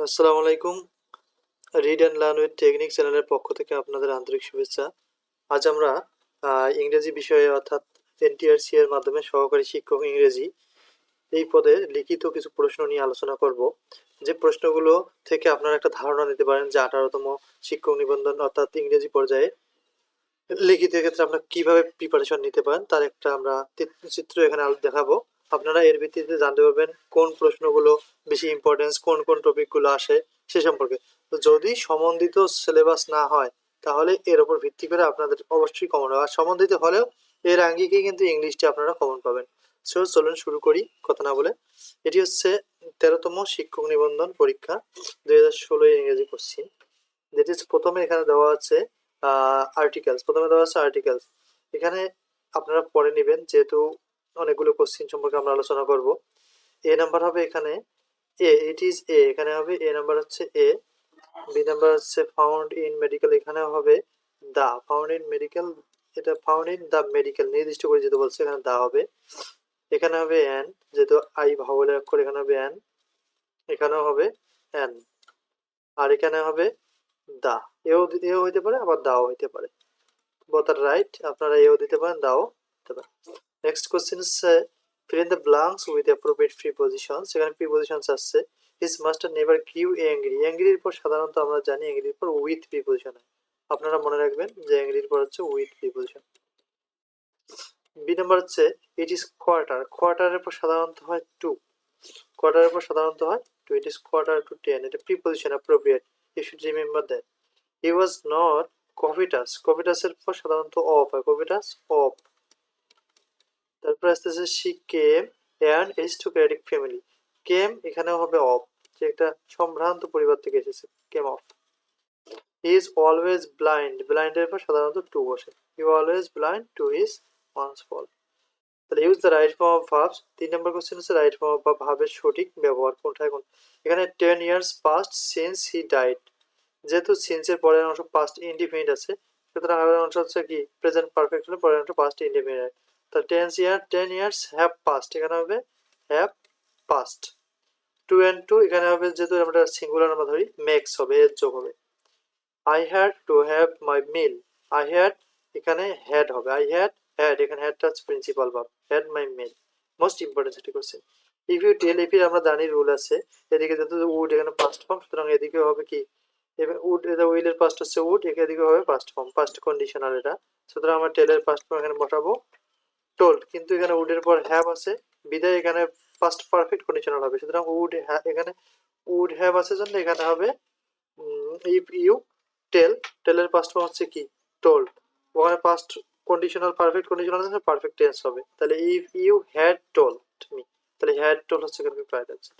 আসসালামু আলাইকুম। Read and learn with technique চ্যানেলের পক্ষ থেকে আপনাদের আন্তরিক শুভেচ্ছা। আজ আমরা ইংরেজি বিষয়ে অর্থাৎ এনটিআরসি এর মাধ্যমে সহকারী শিক্ষক ইংরেজি এই পদে লিখিত কিছু প্রশ্ন নিয়ে আলোচনা করব। যে প্রশ্নগুলো থেকে আপনারা একটা ধারণা নিতে পারেন যে 18তম শিক্ষক নিবন্ধন অর্থাৎ ইংরেজি পর্যায়ে লিখিত ক্ষেত্রে আপনারা কিভাবে প্রিপারেশন নিতে পারেন তার একটা আমরা চিত্র এখানে দেখাবো। আপনারা এর ভিত্তিতে জানতে পারবেন কোন প্রশ্নগুলো বেশি ইম্পর্টেন্স, কোন কোন টপিকগুলো আসে সে সম্পর্কে। তো যদি সম্বন্ধিত সিলেবাস না হয় তাহলে এর উপর ভিত্তি করে আপনাদের অবশ্যই কমন হবে, আর সম্বন্ধিত হলেও এর আঙ্গিকে কিন্তু ইংলিশটি আপনারা কমন পাবেন। সো চলুন শুরু করি কথা না বলে। এটি হচ্ছে 13তম শিক্ষক নিবন্ধন পরীক্ষা 2016 ইংরেজি কোশ্চিন। যেটি প্রথমে এখানে দেওয়া আছে আর্টিকেলস, প্রথমে দেওয়া আছে আর্টিকেলস। এখানে আপনারা পড়ে নেবেন যেহেতু অনেকগুলো কোশ্চিন সম্পর্কে আমরা আলোচনা করব। এ নাম্বার হবে এখানে এ, ইট ইজ এ, এখানে হবে এ নাম্বার হচ্ছে এ। বি নাম্বার হচ্ছে ফাউন্ড ইন মেডিকেল, এখানে হবে দা, ফাউন্ড ইন মেডিকেল, এটা ফাউন্ড ইন দা মেডিকেল নির্দিষ্ট করে যেতে বলছে এখানে দা হবে। এখানে হবে অ্যান, যেহেতু আই ভাওয়েলের অক্ষর এখানে হবে অ্যান, এখানেও হবে অ্যান, আর এখানে হবে দা। এও হইতে পারে আবার দাও হইতে পারে, বোথ আর রাইট। আপনারা এও দিতে পারেন, দাও দিতে পারেন। নেক্সট কোশ্চেন হচ্ছে fill in the blanks with appropriate prepositions। সেখানে প্রিপোজিশনস আসছে। His master never give angry, অ্যাংরির পর সাধারণত আমরা জানি অ্যাংরির পর উইথ প্রিপোজিশন হয়। আপনারা মনে রাখবেন যে অ্যাংরির পর হচ্ছে উইথ প্রিপোজিশন। বি নাম্বার হচ্ছে ইট ইজ কোয়ার্টার, কোয়ার্টারের পর সাধারণত হয় টু, কোয়ার্টারের পর সাধারণত হয় to. It is quarter to 10, এটা preposition appropriate, you should remember that. He was not covetous, কভিটাসের পর সাধারণত অফ হয়, কভিটাস অফ। তারপর আসতেছে she came and aristocratic family, came এখানেও হবে অফ, যে একটা সম্ভ্রান্ত পরিবার থেকে এসেছে, came of. He is always blind, ব্লাইন্ডের পর সাধারণত টু বসে, he always blind to his one's fault. তাহলে use the right form of verbs. 3 number question হচ্ছে রাইট ফর্ম অফ ভার্বের সঠিক ব্যবহার কোনটা। এখন এখানে 10 years past since he died, যেহেতু সিন্সের পরের অংশ পাস্ট ইনডিফিনিট আছে, সুতরাং আগের অংশ হচ্ছে কি প্রেজেন্ট পারফেক্ট হলে পরের অংশ পাস্ট ইনডিফিনিট। তাহলে 10 years হ্যাভ পাস্ট, এখানে হবে হ্যাভ পাস্ট। 2 and 2 এখানে হবে, যেহেতু আমরা সিঙ্গুলার আমরা ধরি মেক্স হবে, এর যোগ হবে। I had to have my meal, I had এখানে হ্যাড হবে, আই হ্যাড হ্যাড, এখানে হ্যাডটা হচ্ছে principal verb, had my meal. Most important সেটি question. If you tell, if আমরা জানি রুল আছে, এদিকে যেহেতু উড এখানে পাস্ট ফর্ম, সুতরাং এদিকে হবে কি উড, এটা উইলের পাস্ট হচ্ছে উড, এদিকে হবে পাস্ট ফর্ম, পাস্ট কন্ডিশনাল এটা। সুতরাং আমরা টেলের পাস্ট ফর্ম এখানে বসাবো টোল্ড, কিন্তু এখানে উডের পর হ্যাভ আছে বিদায় এখানে পাস্ট পারফেক্ট কন্ডিশনাল হবে, সুতরাং উড এখানে উড হ্যাভ আছে জন্য এখানে হবে ইফ ইউ টেল, টেলের পাস্ট ফর্ম হচ্ছে কি টোল্ড, ওখানে পাস্ট কন্ডিশনাল পারফেক্ট কন্ডিশনাল আছে, পারফেক্ট টেন্স হবে। তাহলে if you had told me, তাহলে হ্যাড টোল্ড হচ্ছে এখানে প্রায় আছে।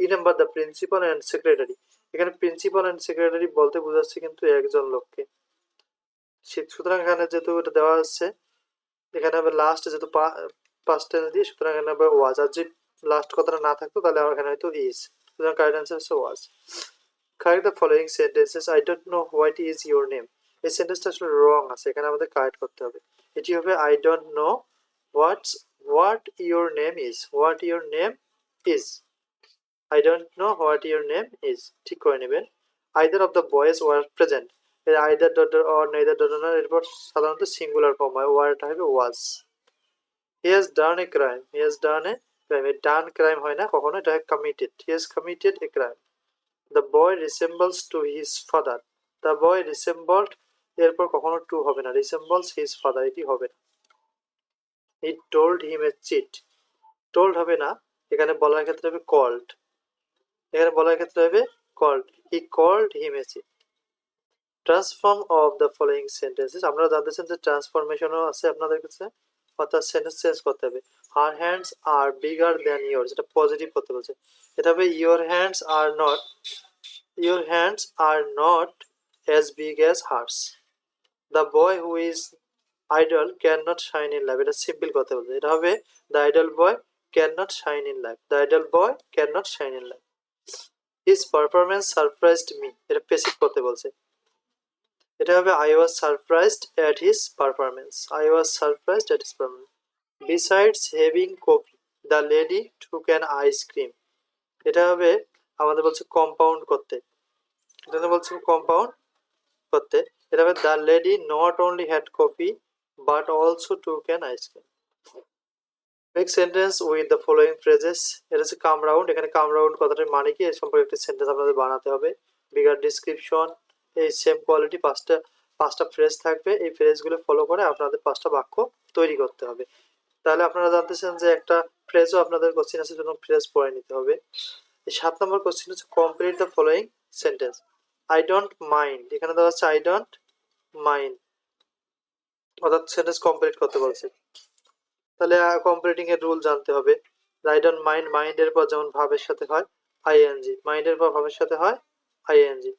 3 number the principal and secretary, এখানে প্রিন্সিপাল অ্যান্ড সেক্রেটারি বলতে বোঝাচ্ছে কিন্তু একজন লোককে, সুতরাং এখানে যেহেতু এটা দেওয়া আছে এখানে হবে লাস্ট, যেহেতু পাস্ট টেন্স দিয়ে, সুতরাং এখানে হবে ওয়াজ, আর যদি লাস্ট কথাটা না থাকতো তাহলে এখানে হয়তো ইজ, সুতরাং কারেক্ট অ্যান্সার হচ্ছে was. Correct the following sentences, I don't know what is your name, এই সেন্টেন্সটা আসলে রং আছে, এখানে আমাদের কারেক্ট করতে হবে। এটি হবে I don't know what your name is, what your name is, I don't know what your name is, ঠিক করে নেবেন। Either of the boys were present, এর either dot or neither dot এরপর সাধারণত সিঙ্গুলার ফর্ম হয়, ওয়ারটা হবে was. He has done a crime, he has done a crime, a done crime হয় না কখনো, এটা হয় committed, he has committed a crime. The boy resembles to his father, the boy resembled এরপর কখনো টু হবে না, রিসেম্বলস হিজ ফাদার এটি হবে না। He told him a cheat, told হবে না, এখানে বলার ক্ষেত্রে হবে কল্ড, এখানে বলার ক্ষেত্রে হবে called, he called him a cheat. Transform of the following sentences, আপনারা জানতেছেন যে ট্রান্সফরমেশনও আছে আপনাদের কাছে, অর্থাৎ সেন্টেন্স চেঞ্জ করতে হবে। হার হ্যান্ডস আর বিগার দ্যান ইয়োর্স, এটা পজিটিভ করতে বলছে, এটা হবে your hands are not, your hands are not as big as hers. The boy who is idle cannot shine in life, এটা সিম্পল কথা বলছে, এটা হবে the idle boy cannot shine in life, the idle boy cannot shine in life. His performance surprised me, এটা passive করতে বলছে, এটা হবে I was surprised at his performance, I was surprised at his performance. Besides having coffee, the lady took an ice cream, এটা হবে আমাদের বলছে compound করতে, এটা বলছে কম্পাউন্ড করতে। এটা হবে the lady not only had coffee but also took an ice cream. Make sentence with the following phrases. এটা হচ্ছে কাম রাউন্ড। এখানে কাম রাউন্ড কথাটার মানে কি, এর সম্পর্কে একটা সেন্টেন্স আপনাদের বানাতে হবে। বিগার ডিসক্রিপশন, এই সেম কোয়ালিটি, পাঁচটা ফ্রেজ থাকবে। এই ফ্রেজগুলো ফলো করে আপনাদের 5টা বাক্য তৈরি করতে হবে। তাহলে আপনারা জানতেছেন যে একটা ফ্রেজও আপনাদের কোশ্চেন আছে, জন্য ফ্রেজ পড়ে নিতে হবে। এই 7 নম্বর কোশ্চেন হচ্ছে complete the following sentence. I don't mind, এখানে দেওয়া হচ্ছে আই ডোন্ট মাইন্ড, অর্থাৎ সেন্টেন্স কমপ্লিট করতে বলছে। তাহলে কমপ্লিটিং এর রুল জানতে হবে। আই ডোন্ট মাইন্ড, মাইন্ডের পর যেমন ভাবের সাথে হয় আইএনজি, মাইন্ডের পর ভাবের সাথে হয় আইএনজি।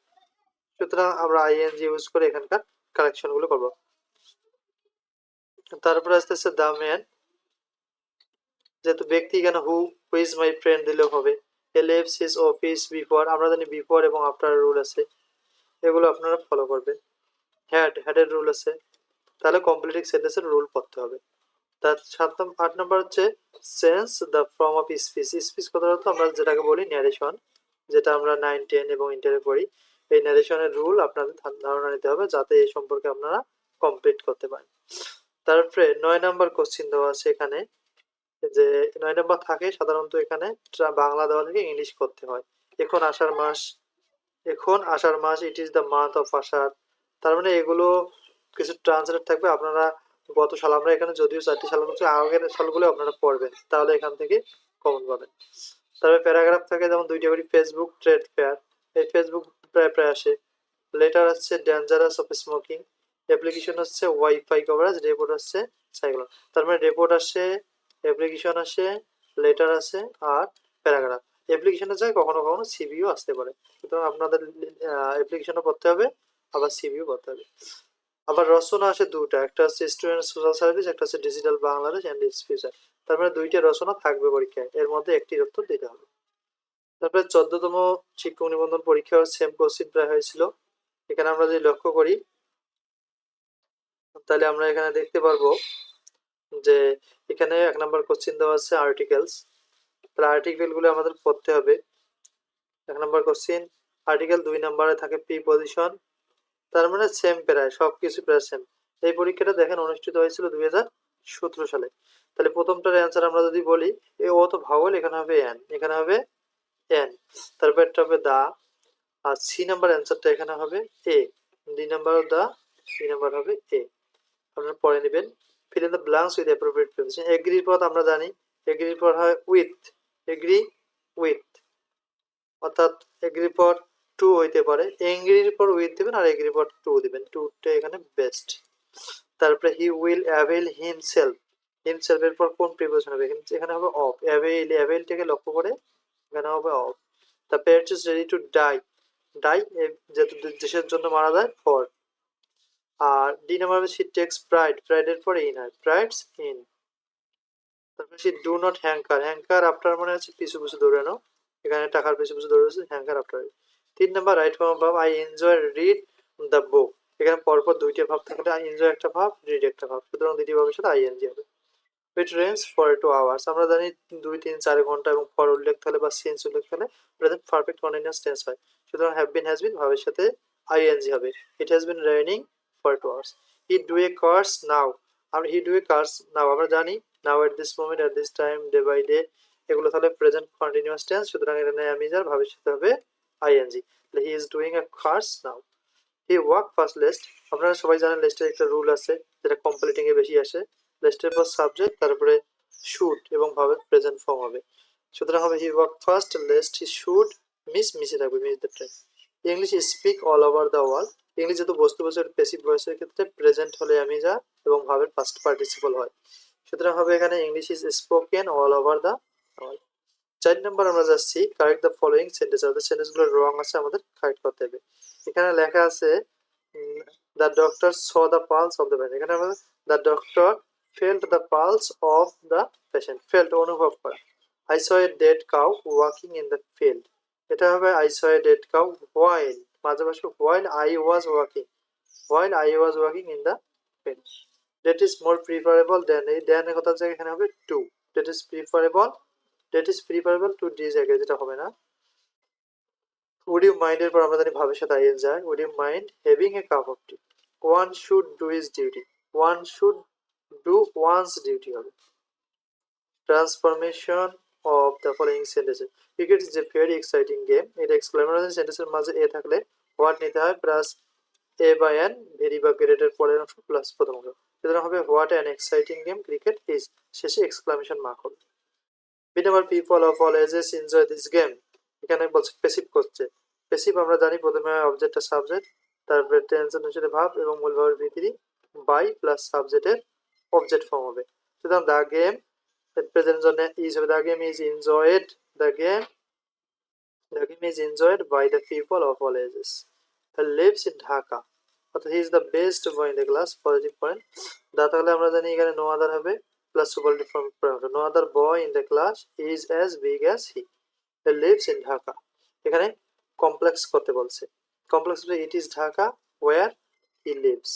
সুতরাং আমরা আইএনজি ইউজ করে এখানকার কালেকশন গুলো করবো। তারপরে আসতে আসতে দ্য ম্যান, যেহেতু ব্যক্তি এখানে হু ইজ মাই ফ্রেন্ড দিলেও হবে। হে লেভস হিজ অফিস বিফোর, আমরা জানি বিফোর এবং আফটার রুল আছে, এগুলো আপনারা ফলো করবেন। হ্যাডের রুল আছে, তাহলে কমপ্লিটিং সেন্টেন্সের রুল পড়তে হবে। তার 8 নম্বর হচ্ছে sense the form of speech. Speech কথাটা তো আমরা যেটাকে বলি ন্যারেশন, যেটা আমরা 9, 10 এবং ইন্টারে পড়ি। এই ন্যারেশনের রুল আপনাদের ধারণা নিতে হবে, যাতে এই সম্পর্কে আপনারা কমপ্লিট করতে পারেন। তারপরে 9 নম্বর কোশ্চিন দেওয়া আছে এখানে, যে 9 নম্বর থাকে সাধারণত এখানে বাংলা দেওয়া থেকে ইংলিশ করতে হয়। এখন আষাঢ় মাস, it is the month of Asharh. তার মানে এগুলো কিছু ট্রান্সলেট থাকবে। আপনারা গত সাল, আমরা এখানে যদিও 4টি সাল হচ্ছে, আগের সালগুলো আপনারা পড়বেন, তাহলে এখান থেকে কমন পাবেন। তারপরে প্যারাগ্রাফ থাকে যেমন 2টা করে, ফেসবুক ট্রেড ফেয়ার, এই ফেসবুক প্রায় প্রায় আসে। লেটার হচ্ছে ডেঞ্জারাস অফ স্মোকিং, অ্যাপ্লিকেশন হচ্ছে ওয়াইফাই কভারেজ, রিপোর্ট হচ্ছে সাইক্লোন। তার মানে রিপোর্ট আসে, অ্যাপ্লিকেশন আসে, লেটার আসে, আর প্যারাগ্রাফ। অ্যাপ্লিকেশনে যায় কখনো কখনো সিভিও আসতে পারে, সুতরাং আপনাদের অ্যাপ্লিকেশনও করতে হবে, আবার সিভিও করতে হবে। আবার রচনা আসে 2টা, একটা হচ্ছে স্টুডেন্ট সোশ্যাল সার্ভিস, একটা হচ্ছে digital Bangladesh and it's future. তার মানে 2টা রচনা থাকবে পরীক্ষায়, এর মধ্যে একটির উত্তর দিতে হবে। তারপরে 14তম শিক্ষক নিবন্ধন পরীক্ষাও সেম কোশ্চিন প্রায় হয়েছিল। এখানে আমরা যদি লক্ষ্য করি, তাহলে আমরা এখানে দেখতে পারবো যে এখানে 1 নম্বর কোশ্চিন দেওয়া আছে আর্টিকেলস। তাহলে আর্টিকেল গুলো আমাদের পড়তে হবে। 1 নম্বর কোশ্চিন আর্টিকেল, 2 নম্বরে থাকে প্রিপজিশন। তার মানে সেম, প্রায় সবকিছু প্রায় সেম। এই পরীক্ষাটা দেখেন অনুষ্ঠিত হয়েছিল 2017 সালে। তাহলে প্রথমটার অ্যান্সার আমরা যদি বলি, ও তো ভাওয়েল, এখানে হবে এন, এখানে হবে এন। তারপর একটা হবে দা, আর সি নাম্বার অ্যান্সারটা এখানে হবে এ, ডি নাম্বার দা, সি নাম্বার হবে এ। আপনারা পড়ে নেবেন। Fill in the blanks with appropriate preposition. এগ্রির পর আমরা জানি এগ্রির পর হয় উইথ, এগ্রি উইথ, অর্থাৎ এগ্রির পর টু হইতে পারে, এংরির পর উইথ দিবেন আর এগ্রির পর টু দিবেন, টুটা এখানে বেস্ট। তারপরে he will avail himself, himself এর পর কোন প্রিপোজিশন হবে, এখানে হবে অফ। অ্যাভেল, অ্যাভেলটাকে লক্ষ্য করে এখানে হবে of. The pet is ready to die, die যেহেতু দেশের জন্য মারা যায়, ফর। আর ডি নাম্বার হবে শি টেক্স প্রাইড, প্রাইডের পর ইন হয়, প্রাইডস ইন। তারপরে she do not hanker, hanker after মানে হচ্ছে পিছু পিছু দৌড়ানো, এখানে টাকার পিছু পিছু দৌড়াচ্ছে, hanker after. 3 number right form ভাব, I enjoy read the book. এখানে পরপর 2টা ভাব থাকলে আই এনজয় একটা ভাব, রিড একটা ভাব, সুতরাং দ্বিতীয় ভাবের সাথে আইএনজি হবে। ইট রেঞ্জ ফর 2 আওয়ার্স, আমরা জানি 2, 3, 4 ঘন্টা, এবং ফর উল্লেখ থাকলে বা সিন্স উল্লেখ থাকলে প্রেজেন্ট পারফেক্ট কন্টিনিউয়াস টেন্স হয়, সুতরাং হ্যাভ বিন, হ্যাজ বিন ভাবের সাথে আইএনজি হবে। It has been raining for 2 hours. He do a curse now, আমরা he do a curse now আমরা জানি now, at this moment, at this time, day by day, এগুলো তাহলে present continuous tense, সুতরাং এখানে অ্যামিজার ভাবের সাথে হবে আইএনজি। তাহলে he is doing a curse now. He walk fast lest, আপনারা সবাই জানেন লেস্টের একটা রুল আছে, যেটা কমপ্লিটিং এ বেশি আসে। লেস্টের পর সাবজেক্ট, তারপরে শুড এবং ভাবের প্রেজেন্ট ফর্ম হবে, সুতরাং হবে he walk fast lest, he should, মিসে থাকবে, miss the train. English speak all over the world, English যেহেতু বস্তু বছর প্যাসিভ ভয়েসের ক্ষেত্রে প্রেজেন্ট হলে অ্যামিজা এবং ভাবের ফার্স্ট পার্টিসিপল হয়, সুতরাং হবে এখানে English is spoken all over the world. 4 নম্বর আমরা যাচ্ছি কারেক্ট দ্য ফলোয়িং সেন্টেন্স, আমাদের সেন্টেন্সগুলো রং আছে, আমাদের কারেক্ট করতে হবে। এখানে লেখা আছে the doctor saw the pulse of the patient, এখানে আমাদের the doctor felt the pulse of the patient, felt অনুভব করা। I saw a dead cow walking in the field, এটা হবে I saw a dead cow while, মাঝে মাঝে while I was walking, while I was walking in the field. Death is more preferable than, এই than এর কথা জায়গায় এখানে হবে to, death is preferable, death is preferable to these আগে, যেটা হবে না। উড ইউ মাইন্ড এর পর আমরা জানি ভাবের সাথে আইএন যায়। Would you mind having a cup of tea. One should do his duty. One should do one's duty হবে। Transformation of the following sentences. Cricket is a very exciting game. এটা exclamation সেন্টেন্সের মাঝে এ থাকলে what নিতে হয় plus এ বা N, very বা গ্রেটের পরের অংশ প্লাস প্রথম অংশ। সুতরাং হবে what an exciting game cricket is, শেষে এক্সক্লামেশন মার্ক হবে। B number people of all ages enjoy this game. এখানে বলছে প্যাসিভ করছে। প্যাসিভ আমরা জানি প্রথমে অবজেক্টটা সাবজেক্ট, তারপরে টেন্সন হিসেবে ভাব এবং মূল ভাবের ভিতরি বাই প্লাস সাবজেক্টের অবজেক্ট ফর্ম হবে। সুতরাং দ্য গেম প্রেজেন্ট জন্য ইজ হবে the game is enjoyed. The game The game is enjoyed by the people of all ages. He lives in Dhaka. অর্থাৎ he is the best boy in the class. Positive point. দা তাহলে আমরা জানি এখানে no other হবে plus superlative form point. No other boy in the class is as big as he. He lives in Dhaka. এখানে complex করতে বলছে। Complex হচ্ছে it is Dhaka where he lives.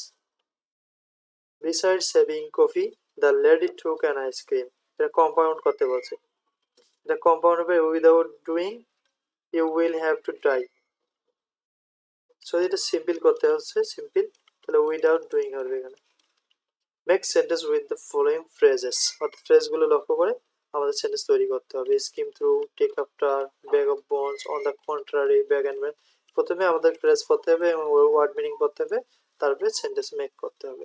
Besides having coffee, the lady took an ice cream. এটা compound করতে বলছে। এটা compound হবে without doing you will have to die. So এটা সিম্পল করতে হচ্ছে, সিম্পল তাহলে উইদাউট ডুইং হবে এখানে। Make sentence with the following phrases, অর্থাৎ ফ্রেজগুলো লক্ষ্য করে আমাদের সেন্টেন্স তৈরি করতে হবে। Skim through, take after, bag of bones, on the contrary, bag and man. প্রথমে আমাদের ফ্রেজ পড়তে হবে এবং ওয়ার্ড মিনিং পড়তে হবে, তারপরে সেন্টেন্স মেক করতে হবে।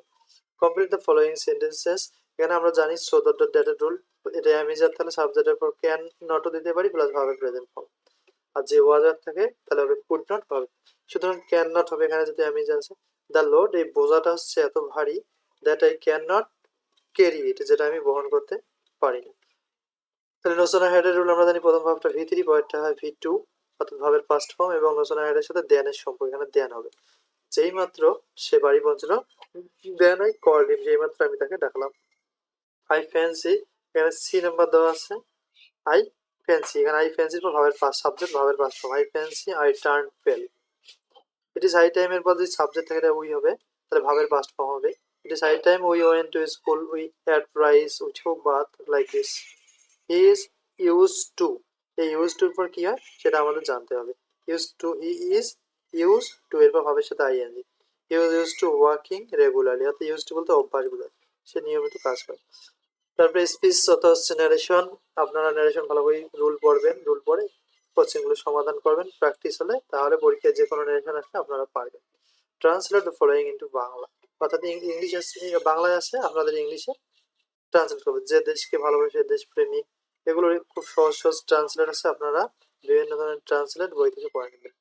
Complete the following sentences. এখানে আমরা জানি সো দ্য ডেটেড রুল। এটা আমি যার তাহলে সাবজেক্টের পর ক্যান নটও দিতে পারি প্লাস ভার্বের প্রেজেন্ট ফর্ম। আর যে ওয়াজার থাকে তাহলে হবে কুড নট হবে। সুতরাং ক্যান নট হবে এখানে যদি আমি আছে। দ্য লোড, এই বোঝাটা হচ্ছে এত ভারী that I can not carry ইট, যেটা আমি বহন করতে পারি না। তাহলে নোসোনা হেডের রুল আমরা জানি প্রথম ভাবটা ভি থ্রি, পরেরটা হয় ভি টু, অর্থাৎ ভাবের পাস্ট ফর্ম এবং নোসোনা হেডের সাথে দেনের সম্পর্ক, এখানে দেন হবে। যেই মাত্র সে বাড়ি পৌঁছলো দেন আই কল হিম, যেই মাত্র আমি তাকে ডাকলাম। আই ফ্যান্সি, এখানে সি নাম্বার দেওয়া আছে। আই ফ্যান্সি, এখানে আই ফ্যান্সির পর ভাবের পাস্ট সাবজেক্ট ভাবের past form. I fancy I turn পেল। ইট ইজ হাই টাইম এর পর যদি সাবজেক্ট থাকে এটা উই হবে, তাহলে ভাবের পাস্ট ফর্ম হবে। It is high time we went to school, we had rice, we took bath, like this. He is use to, এই ইউজ টুর পর কি হয় সেটা আমাদের জানতে হবে। Use to, he is use to এর পর ভাবের সাথে ING. He was use to working regularly, অর্থাৎ ইউজ টু বলতে অভ্যাসগুলো, সে নিয়মিত কাজ করে। তারপরে স্পিচ অর্থাৎ হচ্ছে ন্যারেশন। আপনারা ন্যারেশন ভালো করে রুল পড়বেন, রুল পড়ে কোশ্চেনগুলো সমাধান করবেন, প্র্যাকটিস হলে তাহলে পরীক্ষায় যে কোনো ন্যারেশন আসলে আপনারা পারবেন। Translate the following into Bangla, অর্থাৎ ইংলিশ আছে বাংলায় আছে, আপনাদের ইংলিশে ট্রান্সলেট করবেন। যে দেশকে ভালোবাসে, দেশপ্রেমিক, এগুলোর খুব সহজ সহজ ট্রান্সলেট আছে, আপনারা বিভিন্ন ধরনের ট্রান্সলেট বই থেকে পড়ে নেবেন।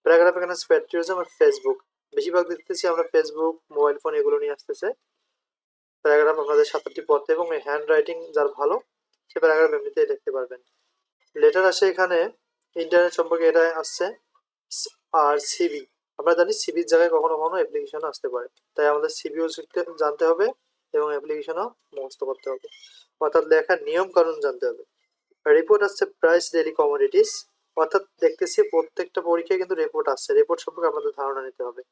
প্যারাগ্রাফ এখানে প্যাট্রিয়টিজম আর ফেসবুক, বেশিরভাগ দেখতেছি আমরা ফেসবুক, মোবাইল ফোন এগুলো নিয়ে আসতেছে। প্যারাগ্রাফ আপনাদের 7টি পড়তে এবং হ্যান্ড রাইটিং যার ভালো সে প্যারাগ্রাফ এমনিতেই দেখতে পারবেন। লেটার আসে এখানে ইন্টারনেট সম্পর্কে এটা আসছে। আর সিভি, আমরা জানি সিভির জায়গায় কখনো কখনো অ্যাপ্লিকেশন আসতে পারে, তাই আমাদের সিভিও জানতে হবে এবং অ্যাপ্লিকেশনও মুখস্থ করতে হবে, অর্থাৎ লেখার নিয়ম কানুন জানতে হবে। রিপোর্ট আসছে প্রাইস ডেইলি কমোডিটিস, অর্থাৎ দেখতেছি প্রত্যেকটা পরীক্ষায় কিন্তু রিপোর্ট আসছে, রিপোর্ট সম্পর্কে আমাদের ধারণা নিতে হবে।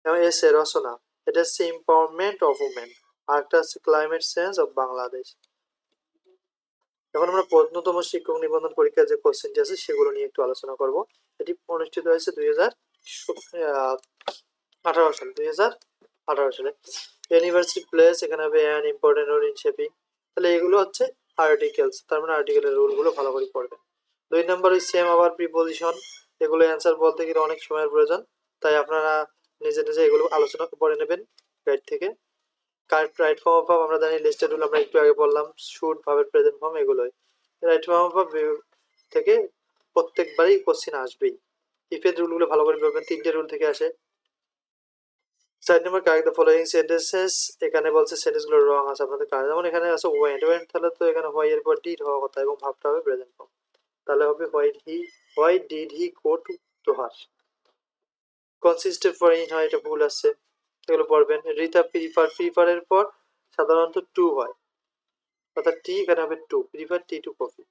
এবং এসে রচনা, এটা হচ্ছে এম্পাওয়ারমেন্ট অফ উমেন, আর একটা হচ্ছে ক্লাইমেট চেঞ্জ অফ বাংলাদেশ। এখন আমরা প্রত্নতম শিক্ষক নিবন্ধন পরীক্ষার যে কোশ্চেনটি আছে সেগুলো নিয়ে একটু আলোচনা করব। এটি অনুষ্ঠিত হয়েছে 2018 সালে, 2018 সালে। ইউনিভার্সিটি প্লেস, এখানে হবে an important role in shaping, তাহলে এগুলো হচ্ছে আর্টিকেলস, তার মানে আর্টিকেলের রুলগুলো ভালো করে পড়বেন। 2 নম্বর ওই সেম আবার প্রিপোজিশন, এগুলো অ্যান্সার বলতে গেলে অনেক সময়ের প্রয়োজন, তাই আপনারা নিজে নিজে এগুলো আলোচনা করে নেবেন গাইড থেকে। Correct right form of verb আমরা জানি, লিস্টেড রুল আমরা একটু আগে বললাম, শুড ভার্বের প্রেজেন্ট ফর্ম, এগুলোই রাইট ফর্ম অফ ভার্ব থেকে প্রত্যেকবারই কোশ্চেন আসবেই। ইফের রুলগুলো ভালো করে পড়বেন, 3টে রুল থেকে আসে। 4 নম্বর কারেক্ট দ্য ফলোইং সেন্টেন্সেস, এখানে বলছে সেন্টেন্সগুলো রং আছে আপনাদের কাজ, যেমন এখানে আছে ওয়েন্ট, ওয়েন্ট তাহলে তো এখানে হোয়াই এর পর ডিড হওয়ার কথা এবং ভাবটা হবে প্রেজেন্ট ফর্ম, তাহলে হবে why did he go to Dohar. Consistent for in হয়, এটা ভুল আছে, এগুলো পড়বেন। রিতা প্রিফারের পর সাধারণত টু হয়, অর্থাৎ টি এখানে হবে to, prefer tea to coffee.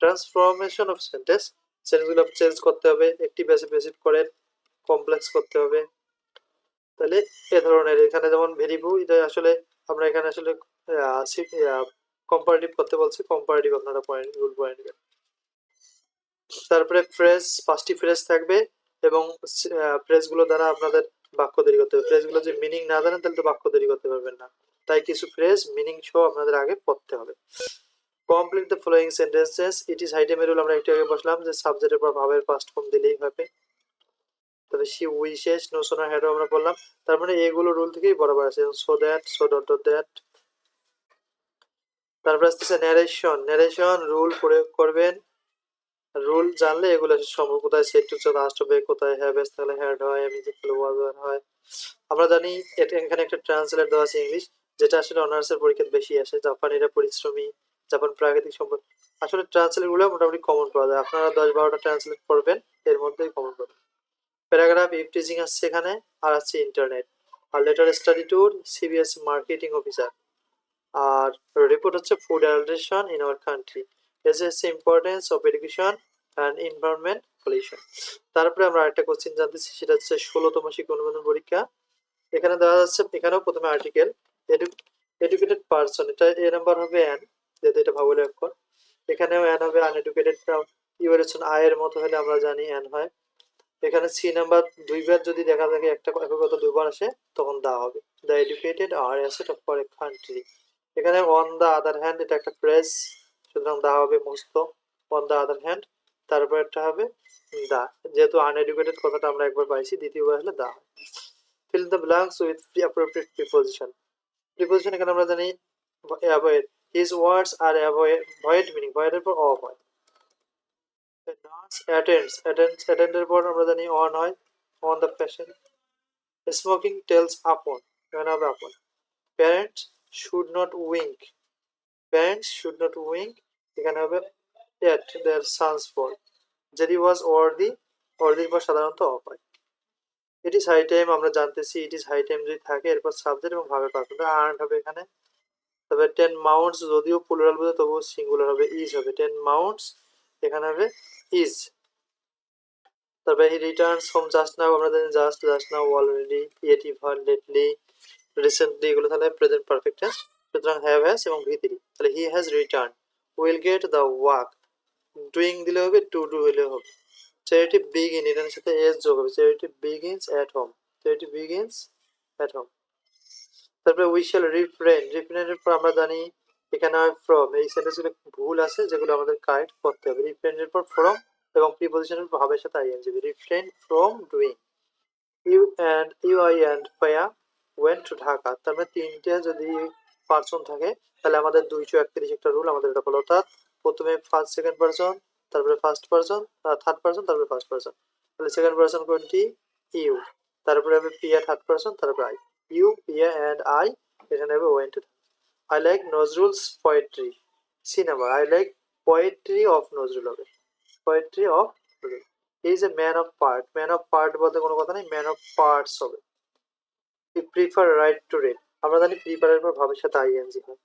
Transformation of sentence, সেন্টেন্সগুলো চেঞ্জ করতে হবে, অ্যাক্টিভ প্যাসিভ করেন, কমপ্লেক্স করতে হবে। তাহলে এ ধরনের এখানে যেমন ভেরিবু, এটা আসলে আমরা এখানে আসলে কম্পারেটিভ করতে বলছি, কম্পারেটিভ আপনারা পয়েন্ট রুল পয়েন্ট নেবেন। তারপরে ফ্রেজ, 5টি ফ্রেজ থাকবে, এবং ফ্রেজগুলো দ্বারা আপনাদের বাক্য তৈরি করতে হবে। ফ্রেজগুলো যদি মিনিং না জানেন তাহলে তো বাক্য তৈরি করতে পারবেন না। তাই কিছু ফ্রেজ মিনিং সহ আপনাদের আগে পড়তে হবে। Complete the following sentences. It is high টাইমের রুল আমরা একটু আগে বসলাম যে সাবজেক্টের পর ভাবের পাস্ট ফর্ম দিলেই হবে। তবে শি উইশেস নো সোনার হ্যাডও আমরা বললাম। তার মানে এগুলো রুল থেকেই বরাবর আছে। So that, so dot dot that. তারপর আসতেছে ন্যারেশন। ন্যারেশন রুল প্রয়োগ করবেন। রুল জানলে এগুলো সম্ভব। কোথায় সেট টু লাস্ট হবে, কোথায় হ্যাভ এস তাহলে হ্যাড হয়, আমি যে ওয়াজ হয়। আমরা জানি এটা এখানে একটা ট্রান্সলেট দেওয়া আছে ইংলিশ, যেটা আসলে অনার্সের পরীক্ষায় বেশি আসে। জাপানিরা পরিশ্রমী, জাপান প্রাকৃতিক সম্পদ। আসলে ট্রান্সলেট গুলো মোটামুটি কমন পাওয়া যায়। আপনারা 10-12টা ট্রান্সলেট করবেন, এর মধ্যেই কমন পাবেন। প্যারাগ্রাফ ইফটিজিং আসছে এখানে, আর আছে ইন্টারনেট। আর letter study tour CBS marketing officer. আর রিপোর্ট হচ্ছে food adulteration in our country, SSC importance of education and environment pollution. তারপরে আমরা আরেকটা কোশ্চেন জানতেছি, সেটা হচ্ছে 16তম শিক্ষা অনুমোদন পরীক্ষা। এখানে দেওয়া যাচ্ছে, এখানেও প্রথমে আর্টিকেল এডুকেটেড পারসন, এটা এ নাম্বার হবে এন, যেহেতু এটা ভাবলে অক্ষর। এখানেও এন হবে, আনএডুকেটেড ইউরেশন আয়ের মতো হলে আমরা জানি এন হয়। এখানে সি নাম্বার দুইবার যদি দেখা থাকে একটা এককগত দুইবার আসে তখন দা হবে। The educated are asset of for a country. এখানে অন দ্য আদার হ্যান্ড এটা একটা ফ্রেজ, সুতরাং দা হবে must. On the other hand, তারপর একটা হবে দা, যেহেতু আনএডুকেটেড কথাটা আমরা একবার পাইছি, দ্বিতীয়বার হলে দা। Fill the blanks with appropriate preposition. Preposition এখানে আমরা জানি অ্যাভয়েড, হিজ ওয়ার্ডস আর অ্যাভয়েড মিনিং, ভয়েড এর পর অফ হয়। নার্স অ্যাটেন্ডস এর পর আমরা জানি অন হয়, on the patient. Smoking tells upon, এখানে হবে upon. Parents should not wink, parents should not wink, এখানে হবে এট দেয়ার সানস ফল। যদি ওয়াজ ওয়ার্দি, ওয়ার্দির পর সাধারণত অফ হয়। ইট ইজ হাই টাইম আমরা জানতেছি, ইট ইজ হাই টাইম যদি থাকে এরপর সাবজেক্ট এবং ভাবের পার্সন আর্ন হবে এখানে। তবে 10 মাউন্টস যদিও প্লুরাল বোঝায় তবুও সিঙ্গুলার হবে, ইজ হবে। 10 মাউন্টস এখানে হবে ইজ। তারপরে he returns home just now, আমরা জানি জাস্ট নাও, অলরেডি, ইয়েট, ইভার, লেটলি, রিসেন্টলি, এগুলো তাহলে প্রেজেন্ট পারফেক্ট টেন্স। সুতরাং হ্যাভ হ্যাজ এবং ভি3, তাহলে he has return. Will get the work, doing দিলে হবে, টু ডু হলে হবে। চ্যারিটি বিগিন, এটার সাথে এস যোগ হবে, charity begins at home, charity begins at home. তারপরে উই শ্যাল রিফ্রেন, রিফ্রেনের পর আমরা জানি এখানে হয় ফ্রম। এই সেন্টেন্সগুলো ভুল আছে যেগুলো আমাদের কারেক্ট করতে হবে। রিফ্রেনের পর ফ্রম এবং প্রিপোজিশনের ভাবের সাথে ING. Refrain from doing. You I and পায়া ওয়েন্ট টু ঢাকা, তার মানে তিনটে যদি পার্সন থাকে তাহলে আমাদের 231 একটা রুল আমাদের এটা ফলো, অর্থাৎ প্রথমে ফার্স্ট সেকেন্ড পার্সন, তারপরে ফার্স্ট পার্সন, থার্ড পার্সন, তারপরে ফার্স্ট পার্সন। তাহলে সেকেন্ড পার্সন কোনটি? ইউ। তারপরে হবে পিয়া থার্ড পার্সন, তারপরে I. You, Piya and I, এখানে হবে went. I like Nazrul's poetry, C number. I like poetry of Nazrul হবে, poetry of Nazrul. He is a man of part, man of part বলতে কোনো কথা নেই, ম্যান অফ পার্টস হবে। He prefer write to read, আমরা জানি প্রিফারের পর ভাবের সাথে আইএনজি হয়।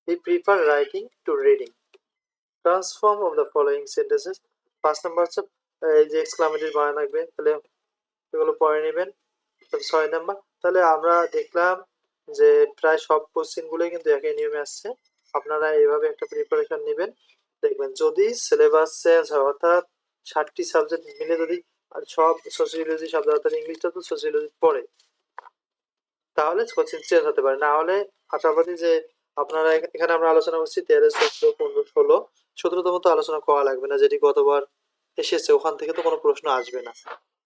He prefer writing to reading. Transform of the following sentences. 5 number হচ্ছে এই যে এক্সক্লামেটরি বানান লাগবে, তাহলে এগুলো পরে নেবেন। 6 নাম্বার, তাহলে আমরা দেখলাম যে প্রায় সব কোশ্চেনগুলোই কিন্তু একই নিয়মে আসছে। আপনারা এইভাবে একটা প্রিপারেশন নেবেন, দেখবেন যদি সিলেবাস চেঞ্জ হয়, অর্থাৎ 60টি সাবজেক্ট মিলে যদি আর সব সোসিওলজি শব্দ, অর্থাৎ ইংলিশটা তো সোসিওলজি পড়ে, তাহলে কোশ্চেন চেঞ্জ হতে পারে। না হলে আশাবাদী যে আপনারা এখানে আমরা আলোচনা করছি 13, 14, 15, 16, 17তম তো আলোচনা করা লাগবে না, যেটি গতবার এসেছে ওখান থেকে তো কোনো প্রশ্ন আসবে না।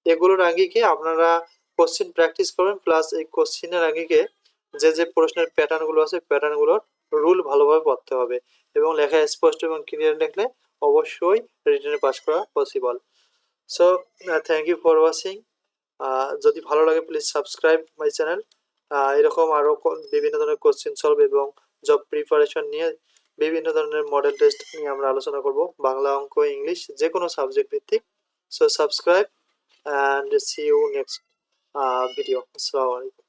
এগুলোর আঙ্গিকে আপনারা কোশ্চেন প্র্যাকটিস করবেন, প্লাস এই কোশ্চেনের আঙ্গিকে যে যে প্রশ্নের প্যাটার্নগুলো আছে প্যাটার্নগুলোর রুল ভালোভাবে পড়তে হবে, এবং লেখা স্পষ্ট এবং ক্লিয়ার লিখলে অবশ্যই রিটেনে পাস করা possible. So thank you for watching. যদি ভালো লাগে প্লিজ সাবস্ক্রাইব মাই চ্যানেল। এরকম আরও বিভিন্ন ধরনের কোশ্চেন সলভ এবং জব প্রিপারেশন নিয়ে বিভিন্ন ধরনের মডেল টেস্ট নিয়ে আমরা আলোচনা করব, বাংলা, অঙ্ক, ইংলিশ, যে কোনো সাবজেক্ট ভিত্তিক। So subscribe and see you next video. Assalamu alaikum.